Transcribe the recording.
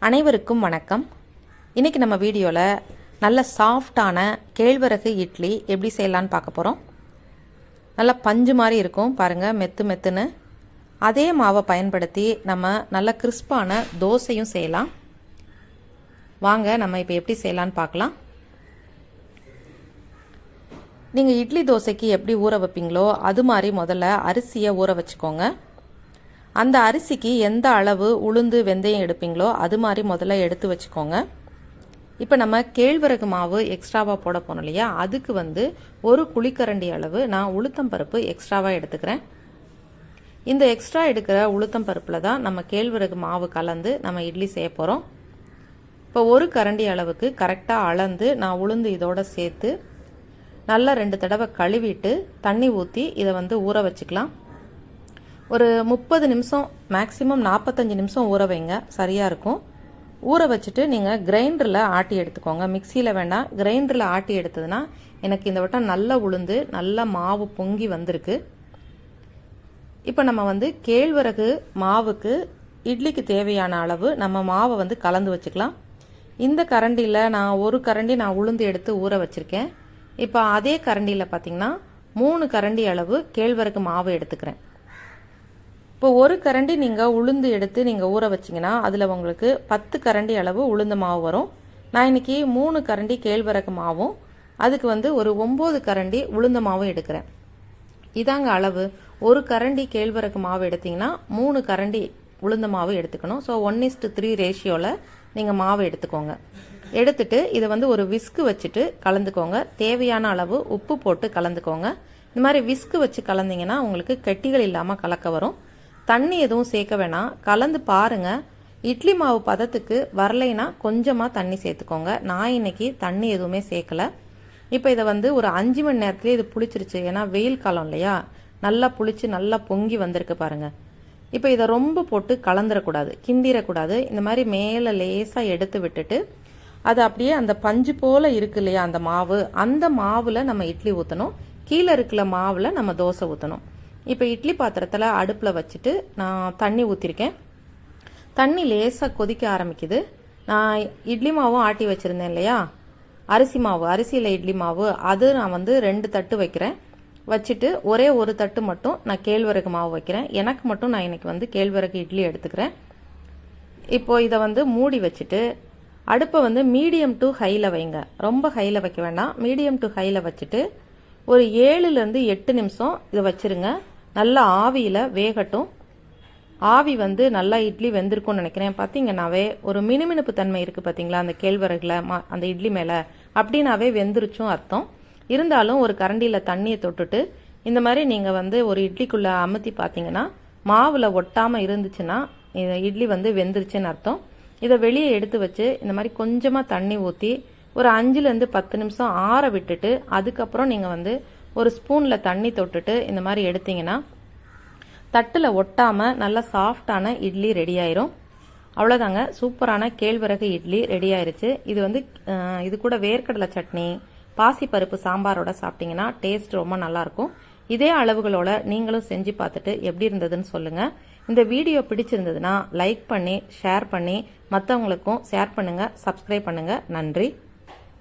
அனைவருக்கும் வணக்கம். இன்றைக்கி நம்ம வீடியோவில் நல்ல சாஃப்டான கேழ்வரகு இட்லி எப்படி செய்யலான்னு பார்க்க போகிறோம். நல்லா பஞ்சு மாதிரி இருக்கும் பாருங்கள், மெத்து மெத்துன்னு. அதே மாவை பயன்படுத்தி நம்ம நல்ல கிறிஸ்பான தோசையும் செய்யலாம். வாங்க நம்ம இப்போ எப்படி செய்யலான்னு பார்க்கலாம். நீங்கள் இட்லி தோசைக்கு எப்படி ஊற வைப்பீங்களோ அது மாதிரி முதல்ல அரிசியை ஊற வச்சுக்கோங்க. அந்த அரிசிக்கு எந்த அளவு உளுந்து வெந்தயம் எடுப்பீங்களோ அது மாதிரி முதல்ல எடுத்து வச்சுக்கோங்க. இப்போ நம்ம கேழ்வரகு மாவு எக்ஸ்ட்ராவாக போட போனோம் இல்லையா, அதுக்கு ஒரு குழிக்கரண்டி அளவு நான் உளுத்தம் பருப்பு எக்ஸ்ட்ராவாக எடுத்துக்கிறேன். இந்த எக்ஸ்ட்ரா எடுக்கிற உளுத்தம் பருப்பில் தான் நம்ம கேழ்வரகு மாவு கலந்து நம்ம இட்லி செய்ய போகிறோம். இப்போ ஒரு கரண்டி அளவுக்கு கரெக்டாக அளந்து நான் உளுந்து இதோட சேர்த்து நல்லா 2 தடவை கழுவிட்டு தண்ணி ஊற்றி இதை ஊற வச்சுக்கலாம். ஒரு 30 நிமிஷம் மேக்ஸிமம் 45 நிமிஷம் ஊற வைங்க, சரியாக இருக்கும். ஊற வச்சுட்டு நீங்கள் கிரைண்டரில் ஆட்டி எடுத்துக்கோங்க. மிக்சியில் வேண்டாம், கிரைண்டரில் ஆட்டி எடுத்ததுன்னா எனக்கு இந்த வட்டம் நல்லா உளுந்து நல்லா மாவு பொங்கி வந்திருக்கு. இப்போ நம்ம கேழ்வரகு மாவுக்கு இட்லிக்கு தேவையான அளவு நம்ம மாவை கலந்து வச்சுக்கலாம். இந்த கரண்டியில் நான் ஒரு கரண்டி நான் உளுந்து எடுத்து ஊற வச்சுருக்கேன். இப்போ அதே கரண்டியில் பார்த்திங்கன்னா 3 கரண்டி அளவு கேழ்வரகு மாவு எடுத்துக்கிறேன். இப்போ ஒரு கரண்டி நீங்கள் உளுந்து எடுத்து நீங்கள் ஊற வச்சிங்கன்னா அதில் உங்களுக்கு 10 கரண்டி அளவு உளுந்து மாவு வரும். நான் இன்றைக்கி 3 கரண்டி கேழ்வரகு மாவும் அதுக்கு ஒரு 9 கரண்டி உளுந்த மாவும் எடுக்கிறேன். இதாங்க அளவு. ஒரு கரண்டி கேழ்வரகு மாவு எடுத்திங்கன்னா 3 கரண்டி உளுந்த மாவு எடுத்துக்கணும். ஸோ 1:3 ரேஷியோவில் நீங்கள் மாவு எடுத்துக்கோங்க. எடுத்துட்டு இதை ஒரு விஸ்கு வச்சுட்டு கலந்துக்கோங்க. தேவையான அளவு உப்பு போட்டு கலந்துக்கோங்க. இந்த மாதிரி விஸ்கு வச்சு கலந்தீங்கன்னா உங்களுக்கு கெட்டிகள் இல்லாமல் கலக்க வரும். தண்ணி எதுவும் சேர்க்க வேணாம், கலந்து பாருங்க. இட்லி மாவு பதத்துக்கு வரலைன்னா கொஞ்சமாக தண்ணி சேர்த்துக்கோங்க. நான் இன்னைக்கு தண்ணி எதுவுமே சேர்க்கல. இப்போ இதை ஒரு 5 மணி நேரத்துலேயே இது புளிச்சிருச்சு. ஏன்னா வெயில் காலம் இல்லையா, நல்லா புளிச்சு நல்லா பொங்கி வந்திருக்கு பாருங்க. இப்போ இதை ரொம்ப போட்டு கலந்துடக்கூடாது, கிண்டிடக்கூடாது. இந்த மாதிரி மேலே லேசாக எடுத்து விட்டுட்டு அது அப்படியே அந்த பஞ்சு போல் இருக்கு இல்லையா அந்த மாவு, அந்த மாவில் நம்ம இட்லி ஊற்றணும். கீழே இருக்கிற மாவில் நம்ம தோசை ஊற்றணும். இப்போ இட்லி பாத்திரத்தில் அடுப்பில் வச்சுட்டு நான் தண்ணி ஊற்றிருக்கேன். தண்ணி லேசாக கொதிக்க ஆரம்பிக்குது. நான் இட்லி மாவும் ஆட்டி வச்சுருந்தேன் இல்லையா, அரிசி மாவு, அரிசியில் இட்லி மாவு, அது நான் 2 தட்டு வைக்கிறேன். வச்சுட்டு ஒரே ஒரு தட்டு மட்டும் நான் கேழ்வரகு மாவு வைக்கிறேன். எனக்கு மட்டும் நான் இன்னைக்கு கேழ்வரகு இட்லி எடுத்துக்கிறேன். இப்போது இதை மூடி வச்சுட்டு அடுப்பை மீடியம் டு ஹையில் வைங்க. ரொம்ப ஹையில் வைக்க வேண்டாம், மீடியம் டு ஹையில் வச்சுட்டு ஒரு 7லேருந்து 8 நிமிஷம் இதை வச்சுருங்க. நல்லா ஆவியில் வேகட்டும். ஆவி நல்லா இட்லி வெந்திருக்கும்னு நினைக்கிறேன். பார்த்தீங்கன்னாவே ஒரு மினுமினுப்பு தன்மை இருக்குது பார்த்தீங்களா அந்த கேழ்வரகுல அந்த இட்லி மேலே, அப்படின்னாவே வெந்துருச்சும் அர்த்தம். இருந்தாலும் ஒரு கரண்டியில் தண்ணியை தொட்டுட்டு இந்த மாதிரி நீங்கள் ஒரு இட்லிக்குள்ளே அமுத்தி பார்த்தீங்கன்னா மாவில் ஒட்டாமல் இருந்துச்சுன்னா இட்லி வெந்துருச்சுன்னு அர்த்தம். இதை வெளியே எடுத்து வச்சு இந்த மாதிரி கொஞ்சமாக தண்ணி ஊற்றி ஒரு 5லேருந்து 10 நிமிஷம் ஆற விட்டுட்டு அதுக்கப்புறம் நீங்கள் ஒரு ஸ்பூனில் தண்ணி தொட்டுட்டு இந்த மாதிரி எடுத்தீங்கன்னா தட்டில் ஒட்டாமல் நல்லா சாஃப்டான இட்லி ரெடி ஆயிரும். அவ்வளோதாங்க, சூப்பரான கேழ்வரகு இட்லி ரெடி ஆயிருச்சு. இது கூட வேர்க்கடலை சட்னி, பாசிப்பருப்பு சாம்பாரோட சாப்பிட்டீங்கன்னா டேஸ்ட் ரொம்ப நல்லாயிருக்கும். இதே அளவுகளோட நீங்களும் செஞ்சு பார்த்துட்டு எப்படி இருந்ததுன்னு சொல்லுங்கள். இந்த வீடியோ பிடிச்சிருந்ததுன்னா லைக் பண்ணி ஷேர் பண்ணி மற்றவங்களுக்கும் ஷேர் பண்ணுங்கள், சப்ஸ்கிரைப் பண்ணுங்கள். நன்றி.